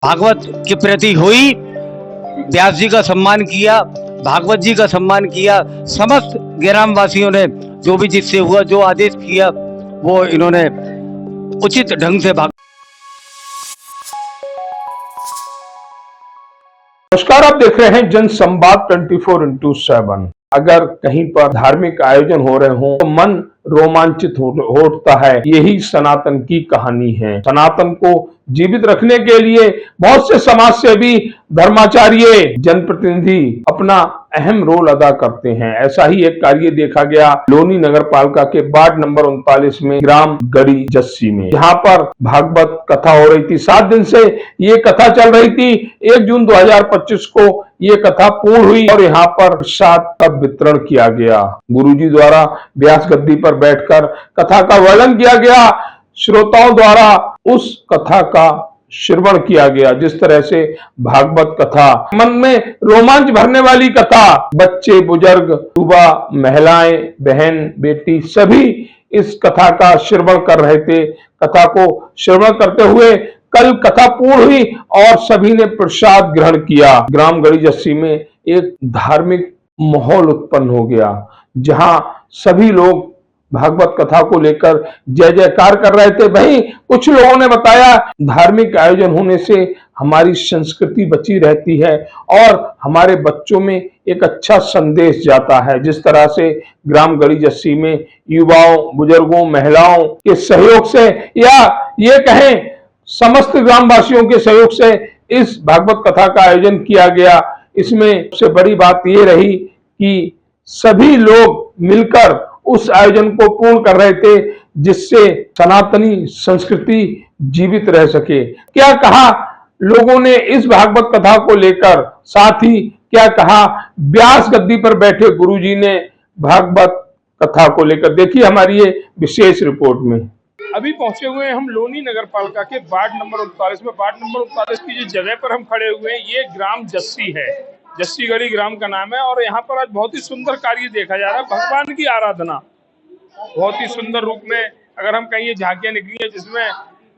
भागवत के प्रति हुई। व्यास जी का सम्मान किया, भागवत जी का सम्मान किया। समस्त ग्रामवासियों ने जो भी जिससे हुआ, जो आदेश किया, वो इन्होंने उचित ढंग से नमस्कार, आप देख रहे हैं जन संवाद 24x7। अगर कहीं पर धार्मिक आयोजन हो रहे हो तो मन रोमांचित हो उठता है। यही सनातन की कहानी है। सनातन को जीवित रखने के लिए बहुत से समाज सेवी, धर्माचार्य, जनप्रतिनिधि अपना अहम रोल अदा करते हैं। ऐसा ही एक कार्य देखा गया लोनी नगर पालिका के वार्ड नंबर 39 में ग्राम गड़ी जस्सी में। यहाँ पर भागवत कथा हो रही थी। 7 दिन से ये कथा चल रही थी। 1 जून 2025 को ये कथा पूर्ण हुई और यहाँ पर प्रसाद का वितरण किया गया। गुरुजी द्वारा व्यास गद्दी पर बैठकर कथा का वर्णन किया गया। श्रोताओं द्वारा उस कथा का श्रवण किया गया। जिस तरह से भागवत कथा, मन में रोमांच भरने वाली कथा, बच्चे, बुजुर्ग, युवा, महिलाएं, बहन, बेटी सभी इस कथा का श्रवण कर रहे थे। कथा को श्रवण करते हुए कल कथा पूर्ण हुई और सभी ने प्रसाद ग्रहण किया। ग्राम गड़ी जस्सी में एक धार्मिक माहौल उत्पन्न हो गया, जहां सभी लोग भागवत कथा को लेकर जय जयकार कर रहे थे। वहीं कुछ लोगों ने बताया, धार्मिक आयोजन होने से हमारी संस्कृति बची रहती है और हमारे बच्चों में एक अच्छा संदेश जाता है। जिस तरह से ग्राम गड़ी जस्सी में युवाओं, बुजुर्गों, महिलाओं के सहयोग से, या ये कहें समस्त ग्रामवासियों के सहयोग से इस भागवत कथा का आयोजन किया गया। इसमें सबसे बड़ी बात ये रही कि सभी लोग मिलकर उस आयोजन को पूर्ण कर रहे थे, जिससे सनातनी संस्कृति जीवित रह सके। क्या कहा लोगों ने इस भागवत कथा को लेकर, साथ ही क्या कहा व्यास गद्दी पर बैठे गुरुजी ने भागवत कथा को लेकर, देखिए हमारी ये विशेष रिपोर्ट में। अभी पहुंचे हुए हैं हम लोनी नगर पालिका के वार्ड नंबर 39 में। वार्ड नंबर 39 की जो जगह पर हम खड़े हुए हैं, ये ग्राम जस्सी है। जस्सी गढ़ी ग्राम का नाम है और यहाँ पर आज बहुत ही सुंदर कार्य देखा जा रहा है। भगवान की आराधना बहुत ही सुंदर रूप में, अगर हम कहीं ये झांकियां निकली है जिसमें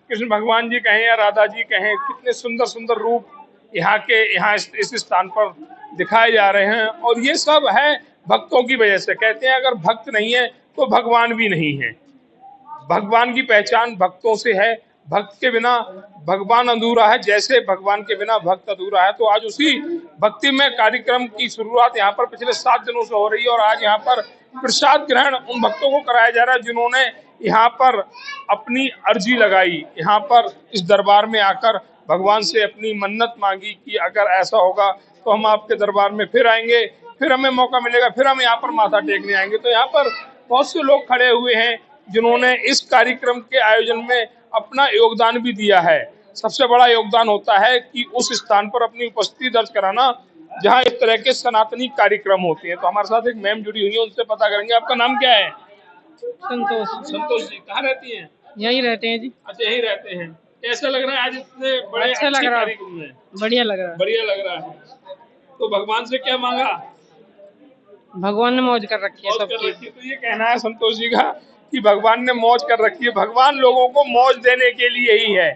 कृष्ण भगवान जी कहें या राधा जी कहें, कितने सुंदर सुंदर रूप यहाँ इस स्थान पर दिखाए जा रहे हैं। और ये सब है भक्तों की वजह से। कहते हैं अगर भक्त नहीं है तो भगवान भी नहीं है। भगवान की पहचान भक्तों से है। भक्त के बिना भगवान अधूरा है, जैसे भगवान के बिना भक्त अधूरा है। तो आज उसी भक्ति में कार्यक्रम की शुरुआत यहाँ पर पिछले 7 दिनों से हो रही है और आज यहाँ पर प्रसाद ग्रहण उन भक्तों को कराया जा रहा है जिन्होंने यहाँ पर अपनी अर्जी लगाई, यहाँ पर इस दरबार में आकर भगवान से अपनी मन्नत मांगी कि अगर ऐसा होगा तो हम आपके दरबार में फिर आएंगे, फिर हमें मौका मिलेगा, फिर हम यहाँ पर माथा टेकने आएंगे। तो यहाँ पर बहुत से लोग खड़े हुए हैं जिन्होंने इस कार्यक्रम के आयोजन में अपना योगदान भी दिया है। सबसे बड़ा योगदान होता है कि उस स्थान पर अपनी उपस्थिति दर्ज कराना जहां इस तरह के सनातनी कार्यक्रम होते हैं। तो हमारे साथ एक मैम जुड़ी हुई है, उनसे पता करेंगे। आपका नाम क्या है? संतोष। संतोष जी, कहाँ रहती हैं? यही रहते हैं जी। अच्छा, यही रहते हैं। कैसा लग रहा है आज इतने बड़े अच्छा लग रहा है, कार्यक्रम में? बढ़िया लग रहा है। बढ़िया लग रहा है। तो भगवान से क्या मांगा? भगवान ने मौज कर रखी है सबकी। तो ये कहना है संतोष जी का कि भगवान ने मौज कर रखी है। भगवान लोगों को मौज देने के लिए ही है।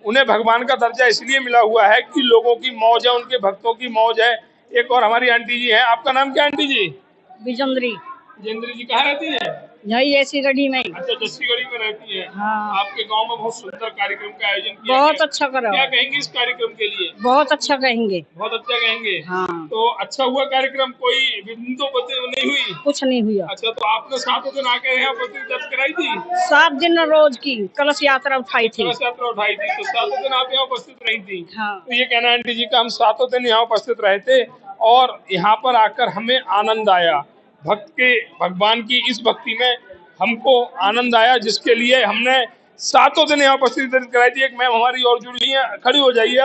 उन्हें भगवान का दर्जा इसलिए मिला हुआ है कि लोगों की मौज है, उनके भक्तों की मौज है। एक और हमारी आंटी जी हैं। आपका नाम क्या आंटी जी? विजेंद्री। विजेंद्री जी, कहाँ रहती हैं? यही ऐसी गढ़ी में। अच्छा, जस्सी गढ़ी में रहती है। हाँ। आपके गांव में बहुत सुंदर कार्यक्रम का आयोजन किया बहुत गया। अच्छा करा। क्या कहेंगे इस कार्यक्रम के लिए? बहुत अच्छा कहेंगे। बहुत अच्छा कहेंगे। हाँ। तो अच्छा हुआ कार्यक्रम, कोई विघ्न तो नहीं हुई? कुछ नहीं हुआ। अच्छा, तो आपने 7 दिन आकर यहाँ उपस्थिति दर्ज कराई थी? 7 दिन रोज की कलश यात्रा उठाई थी। कलश यात्रा उठाई थी, तो 7 दिन आप यहाँ उपस्थित रही थी। हाँ। तो ये कहना है आंटी जी का, हम 7 दिन यहाँ उपस्थित रहे थे और यहाँ पर आकर हमें आनंद आया। भगवान की इस भक्ति में हमको आनंद आया, जिसके लिए हमने 7 दिन यहाँ उपस्थिति दर्ज कराई थी। एक मैम हमारी और जुड़ी है, खड़ी हो जाइए।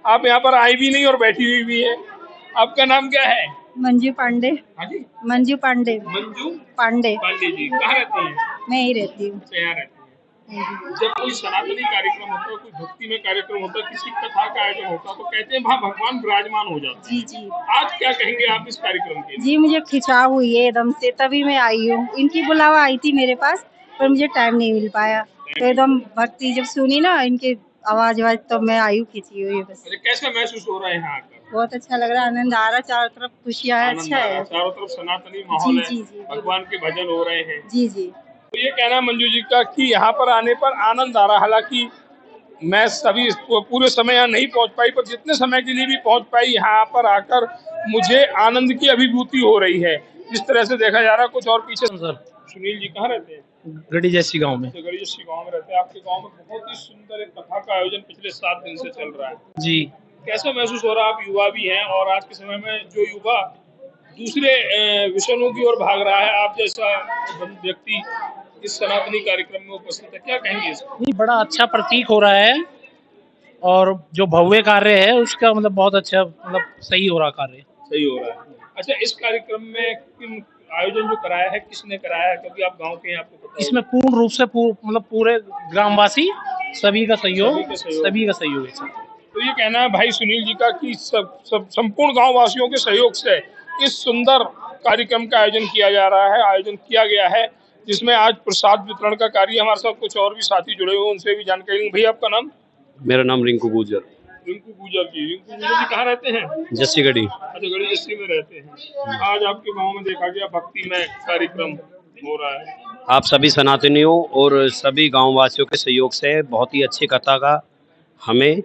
आप यहाँ पर आई भी नहीं और बैठी हुई भी है। आपका नाम क्या है? मंजू पांडे। हाँ जी, मंजू पांडे। मंजू पांडे। पांडे जी, कहाँ रहती हैं? मैं ही रहती हूँ। यहाँ रहती हैं। जब कोई सनातनी कार्यक्रम होता है, कोई भक्ति में कार्यक्रम होता है, किसी कथा का आयोजन होता है, तो कहते हैं वहाँ भगवान विराजमान हो जाते हैं। जी जी। आज क्या कहेंगे आप इस कार्यक्रम के लिए? जी, मुझे खिंचाव हुई है एकदम से, तभी मैं आई हूँ। इनकी बुलावा आई थी मेरे पास, पर मुझे टाइम नहीं मिल पाया। तो एकदम भक्ति जब सुनी ना इनके आवाज तो मैं आई हूँ खींची हुई बस। अच्छा, कैसा महसूस हो रहा है यहाँ आकर? बहुत अच्छा लग रहा है, आनंद आ रहा है, चारों तरफ खुशियाँ है, आनंद अच्छा आ रहा है, है। चारों तरफ सनातनी माहौल है, जी जी जी भगवान के भजन हो रहे हैं। जी जी। तो ये कहना है मंजू जी का कि यहाँ पर आने पर आनंद आ रहा है। हालांकि मैं सभी पूरे समय यहाँ नहीं पहुँच पाई, पर जितने समय के लिए भी पहुँच पाई यहाँ पर आकर मुझे आनंद की अभिभूति हो रही है। जिस तरह से देखा जा रहा है कुछ और पीछे। सर सुनील जी कहाँ रहते हैं? गढ़ी जैसी गांव में। गढ़ी जस्सी गाँव में रहते हैं। आपके गाँव में बहुत ही सुंदर एक कथा का आयोजन पिछले 7 दिन से चल रहा है। जी कैसा महसूस हो रहा है? आप युवा भी हैं और आज के समय में जो युवा दूसरे विषयों की ओर भाग रहा है, आप जैसा व्यक्ति इस सनातनी कार्यक्रम में उपस्थित है, क्या कहेंगे इसको? नहीं, बड़ा अच्छा प्रतीक हो रहा है और जो भव्य कार्य है उसका मतलब बहुत अच्छा, मतलब सही हो रहा कार्य। सही हो रहा है। अच्छा, इस कार्यक्रम में किन आयोजन जो कराया है, किसने कराया है? क्योंकि आप गांव के हैं, आपको पता इसमें पूर्ण रूप से मतलब पूरे ग्रामवासी सभी का सहयोग है सर। तो ये कहना है भाई सुनील जी का कि सब संपूर्ण गांव वासियों के सहयोग से इस सुंदर कार्यक्रम का आयोजन किया जा रहा है, आयोजन किया गया है, जिसमें आज प्रसाद वितरण का कार्य। हमारे साथ कुछ और भी साथी जुड़े हुए, उनसे भी जानकारी लेंगे। भैया आपका नाम? मेरा नाम रिंकू गुजर। रिंकू गुजर जी कहाँ रहते हैं? जस्सी गढ़ी। अच्छा, गढ़ी जस्सी में रहते हैं। आज आपके गांव में देखा गया भक्ति में कार्यक्रम हो रहा है। आप सभी सनातनियों और सभी गांव वासियों के सहयोग से बहुत ही अच्छी कथा का हमें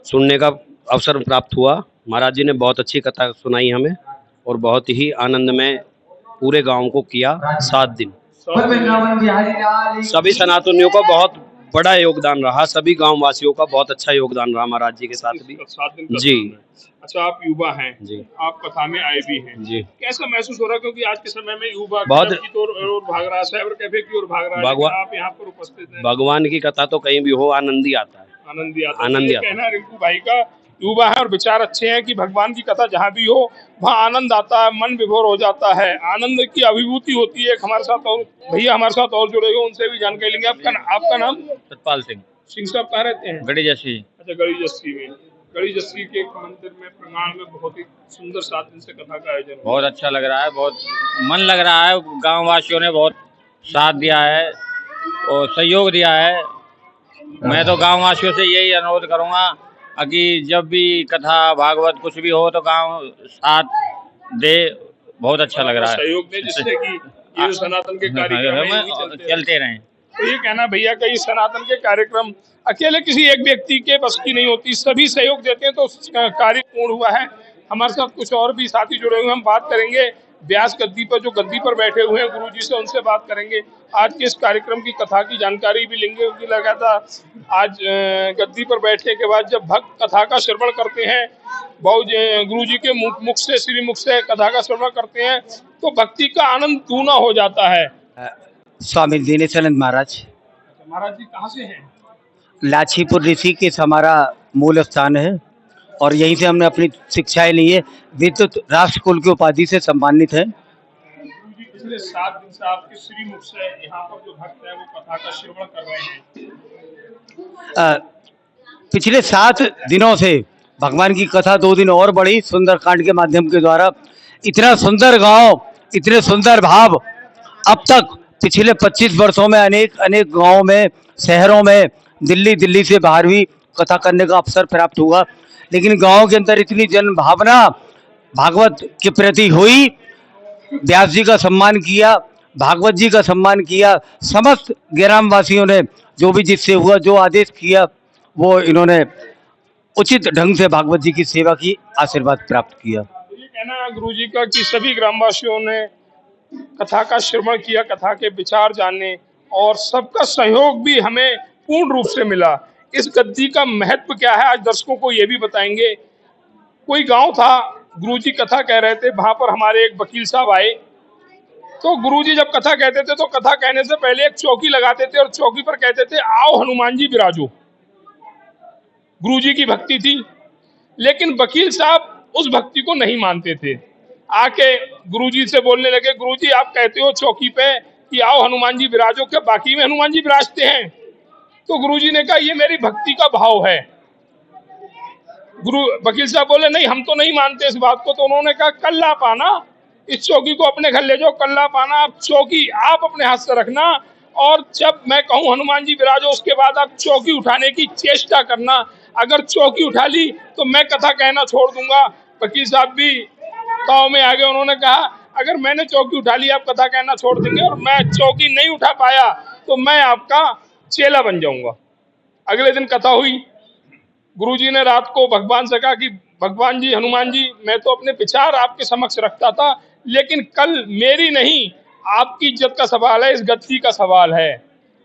सुनने का अवसर प्राप्त हुआ। महाराज जी ने बहुत अच्छी कथा सुनाई हमें और बहुत ही आनंद में पूरे गांव को किया 7 दिन। सभी सनातनियों का बहुत बड़ा योगदान रहा, सभी गांव वासियों का बहुत अच्छा योगदान रहा महाराज जी के साथ भी। 7 दिन जी। अच्छा, आप युवा हैं जी, आप कथा में आए भी हैं जी। कैसा महसूस हो रहा है? क्योंकि आज के समय में युवा बहुत की तो ओर भाग रहा है, साइबर कैफे की ओर भाग रहा है, भगवान- लेकिन आप यहाँ पर उपस्थित हैं। भगवान की कथा तो कहीं भी हो आनंद ही आता है। आनंद ही आता है। आनंद ही ये आता है। कहना है रिंकू भाई का, युवा है और विचार अच्छे हैं कि भगवान की कथा जहाँ भी हो वहाँ आनंद आता है, मन विभोर हो जाता है, आनंद की अभिभूति होती है। हमारे साथ और भैया हमारे साथ और जुड़े हुए, उनसे भी जानकारी लेंगे। आपका नाम? सतपाल सिंह। सिंह साहब कहाँ रहते हैं? गढ़ी जैसी। अच्छा, गढ़ी जस्सी में। गढ़ी जस्सी के एक मंदिर में प्रांगण में बहुत ही सुंदर 7 दिन से कथा का आयोजन बहुत अच्छा लग रहा है, बहुत मन लग रहा है। गांव वासियों ने बहुत साथ दिया है और सहयोग दिया है। मैं तो गांव वासियों से यही अनुरोध करूंगा कि जब भी कथा भागवत कुछ भी हो तो गांव साथ दे। बहुत अच्छा लग रहा है, सहयोग दे, जिससे कि ये जो सनातन के कार्यक्रम चलते रहें। तो ये कहना भैया का, ये सनातन के कार्यक्रम अकेले किसी एक व्यक्ति के बस की नहीं होती, सभी सहयोग देते हैं तो कार्य पूर्ण हुआ है। हमारे साथ कुछ और भी साथी जुड़े हुए, हम बात करेंगे व्यास गद्दी पर, जो गद्दी पर बैठे हुए हैं गुरुजी से, उनसे बात करेंगे। आज के इस कार्यक्रम की कथा की जानकारी भी लेंगे। उनकी लगा था आज गद्दी पर बैठने के बाद जब भक्त कथा का श्रवण करते हैं, गुरुजी के मुख से, श्री मुख से कथा का श्रवण करते हैं तो भक्ति का आनंद दूना हो जाता है। स्वामी दीनेशानंद महाराज। महाराज जी कहाँ से हैं? लाछीपुर ऋषिकेश हमारा मूल स्थान है और यहीं से हमने अपनी शिक्षाएं ली है। विद्युत राष्ट्रकुल की उपाधि से सम्मानित है। गुरुजी पिछले 7 दिन से आपके श्री मुख से यहाँ पर जो भक्त है वो कथा का श्रवण कर रहे हैं। पिछले 7 दिनों से भगवान की कथा 2 दिन और बढ़ी सुंदरकांड के माध्यम के द्वारा। इतना सुंदर गांव, इतने सुंदर भाव अब तक पिछले 25 वर्षों में अनेक गांवों में, शहरों में, दिल्ली से बाहर भी कथा करने का अवसर प्राप्त हुआ, लेकिन गांव के अंदर इतनी जन भावना भागवत के प्रति हुई। व्यास जी का सम्मान किया, भागवत जी का सम्मान किया। समस्त ग्रामवासियों ने जो भी जिससे हुआ, जो आदेश किया, वो इन्होंने उचित ढंग से भागवत जी की सेवा की, आशीर्वाद प्राप्त किया। तो ये कहना है गुरुजी का कि सभी ग्रामवासियों ने कथा का श्रवण किया, कथा के विचार जाने और सबका सहयोग भी हमें पूर्ण रूप से मिला। इस गद्दी का महत्व क्या है आज दर्शकों को ये भी बताएंगे। कोई गांव था, गुरुजी कथा कह रहे थे, वहां पर हमारे एक वकील साहब आए तो गुरुजी जब कथा कहते थे तो कथा कहने से पहले एक चौकी लगाते थे और चौकी पर कहते थे आओ हनुमान जी विराजो। गुरुजी की भक्ति थी, लेकिन वकील साहब उस भक्ति को नहीं मानते थे। आके गुरुजी से बोलने लगे, गुरुजी आप कहते हो चौकी पे कि आओ हनुमान जी विराजो, क्या बाकी में हनुमान जी विराजते हैं? तो गुरुजी ने कहा ये मेरी भक्ति का भाव है। वकील साहब बोले नहीं, हम तो नहीं मानते इस बात को। तो उन्होंने कहा कल आप आना, इस चौकी को अपने घर ले जाओ, कल आप आना, आप चौकी आप अपने हाथ से रखना और जब मैं कहूँ हनुमान जी विराजो उसके बाद आप चौकी उठाने की चेष्टा करना। अगर चौकी उठा ली तो मैं कथा कहना छोड़ दूंगा। वकील साहब भी गाँव में आ गए, उन्होंने कहा अगर मैंने चौकी उठा ली आप कथा कहना छोड़ देंगे, और मैं चौकी नहीं उठा पाया तो मैं आपका चेला बन जाऊंगा। अगले दिन कथा हुई। गुरुजी ने रात को भगवान से कहा कि भगवान जी हनुमान जी, मैं तो अपने विचार आपके समक्ष रखता था, लेकिन कल मेरी नहीं आपकी इज्जत का सवाल है, इस गद्दी का सवाल है।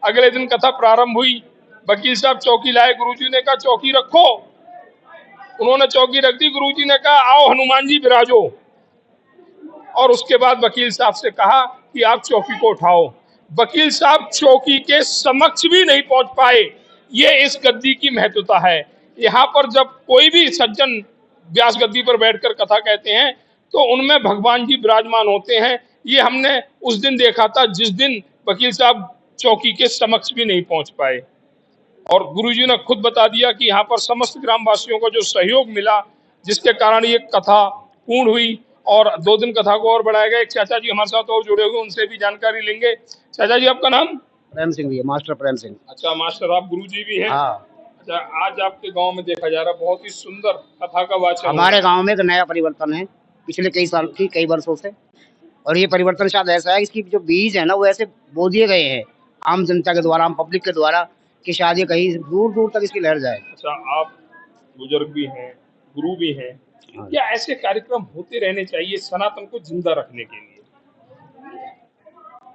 अगले दिन कथा प्रारंभ हुई। वकील साहब चौकी लाए, गुरुजी ने कहा चौकी रखो। उन्होंने चौकी रख दी। गुरुजी ने कहा आओ हनुमान जी विराजो, और उसके बाद वकील साहब से कहा कि आप चौकी को उठाओ। वकील साहब चौकी के समक्ष भी नहीं पहुंच पाए। ये इस गद्दी की महत्वता है। यहाँ पर जब कोई भी सज्जन व्यास गद्दी पर बैठकर कथा कहते हैं तो उनमें भगवान जी विराजमान होते हैं। ये हमने उस दिन देखा था जिस दिन वकील साहब चौकी के समक्ष भी नहीं पहुंच पाए, और गुरुजी ने खुद बता दिया कि यहाँ पर समस्त ग्रामवासियों का जो सहयोग मिला, जिसके कारण ये कथा पूर्ण हुई और 2 दिन कथा को और बढ़ाया गया। एक चाचा जी हमारे साथ और जुड़े हुए, उनसे भी जानकारी लेंगे। चाचा जी आपका नाम? प्रेम सिंह भैया, मास्टर प्रेम सिंह। अच्छा मास्टर, आप गुरुजी भी हैं? हाँ, अच्छा, आज आपके गांव में देखा जा रहा बहुत ही सुंदर कथा का वाचन हमारे गांव में एक नया परिवर्तन है पिछले कई वर्षों से, और ये परिवर्तन शायद ऐसा है, इसकी जो बीज है ना वो ऐसे बो दिए गए हैं आम जनता के द्वारा, आम पब्लिक के द्वारा, कि शायद ये कहीं दूर दूर तक इसकी लहर जाए। अच्छा, आप बुजुर्ग भी हैं, गुरु भी हैं, क्या ऐसे कार्यक्रम होते रहने चाहिए सनातन को जिंदा रखने के लिए?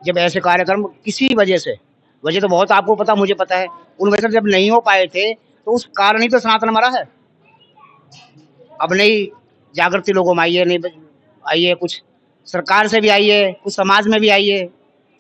जब ऐसे कार्यक्रम किसी वजह तो बहुत आपको पता, मुझे पता है, उन वजह से जब नहीं हो पाए थे तो उस कारण ही तो सनातन मरा है। अब नई जागृति लोगों में आई है, नहीं आई है, कुछ सरकार से भी आई है, कुछ समाज में भी आई है,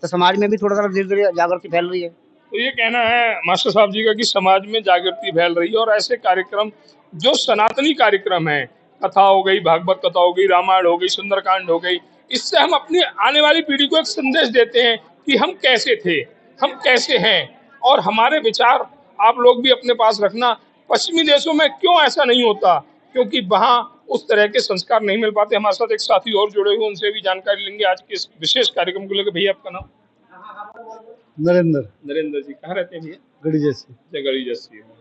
तो समाज में भी थोड़ा सा धीरे धीरे जागृति फैल रही है। तो ये कहना है मास्टर साहब जी का कि समाज में जागृति फैल रही है, और ऐसे कार्यक्रम जो सनातनी कार्यक्रम है, कथा हो गई, भागवत कथा हो गई, रामायण हो गई, सुंदरकांड हो गई, इससे हम अपनी आने वाली पीढ़ी को एक संदेश देते हैं कि हम कैसे थे, हम कैसे हैं, और हमारे विचार आप लोग भी अपने पास रखना। पश्चिमी देशों में क्यों ऐसा नहीं होता? क्योंकि वहाँ उस तरह के संस्कार नहीं मिल पाते। हमारे साथ एक साथी और जुड़े हुए, उनसे भी जानकारी लेंगे आज के इस विशेष कार्यक्रम को लेकर। भैया आपका नाम? नरेंद्र जी, कहाँ रहते हैं भैया? गढ़ी जैसी। गढ़ी जस्सी में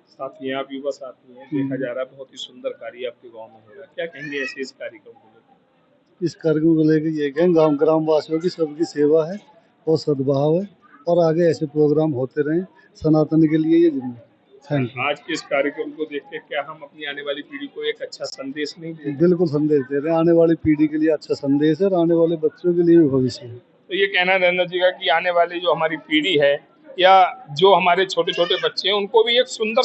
साथी हैं आप, युवा साथी हैं। देखा जा रहा है बहुत ही सुंदर कार्य आपके गांव में हो रहा है, क्या कहेंगे ऐसे इस कार्यक्रम को लेकर? इस कार्यक्रम को लेकर ये कहें, गांव ग्रामवासियों की सबकी सेवा है और सद्भाव है, और आगे ऐसे प्रोग्राम होते रहें, सनातन के लिए ये जिम्मेदारी। Thank you. आज के इस कार्यक्रम को देख के क्या हम अपनी आने वाली पीढ़ी को एक अच्छा संदेश नहीं दे? बिल्कुल संदेश दे रहे हैं, आने वाली पीढ़ी के लिए अच्छा संदेश है, और आने वाले बच्चों के लिए भी भविष्य है। तो ये कहना नरेंद्र जी का कि आने वाली जो हमारी पीढ़ी है या जो हमारे छोटे छोटे बच्चे हैं, उनको भी एक सुंदर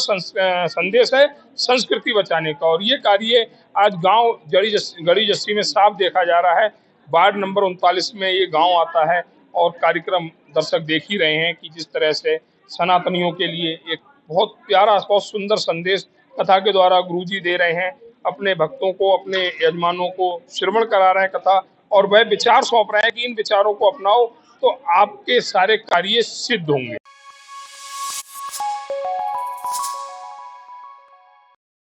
संदेश है संस्कृति बचाने का। और ये कार्य आज गांव गढ़ी जस्सी में साफ देखा जा रहा है। वार्ड नंबर 39 में ये गांव आता है, और कार्यक्रम दर्शक देख ही रहे हैं कि जिस तरह से सनातनियों के लिए एक बहुत प्यारा, बहुत सुंदर संदेश कथा के द्वारा गुरुजी दे रहे हैं। अपने भक्तों को, अपने यजमानों को श्रवण करा रहे हैं कथा, और वह विचार सौंप रहे हैं कि इन विचारों को अपनाओ तो आपके सारे कार्य सिद्ध होंगे।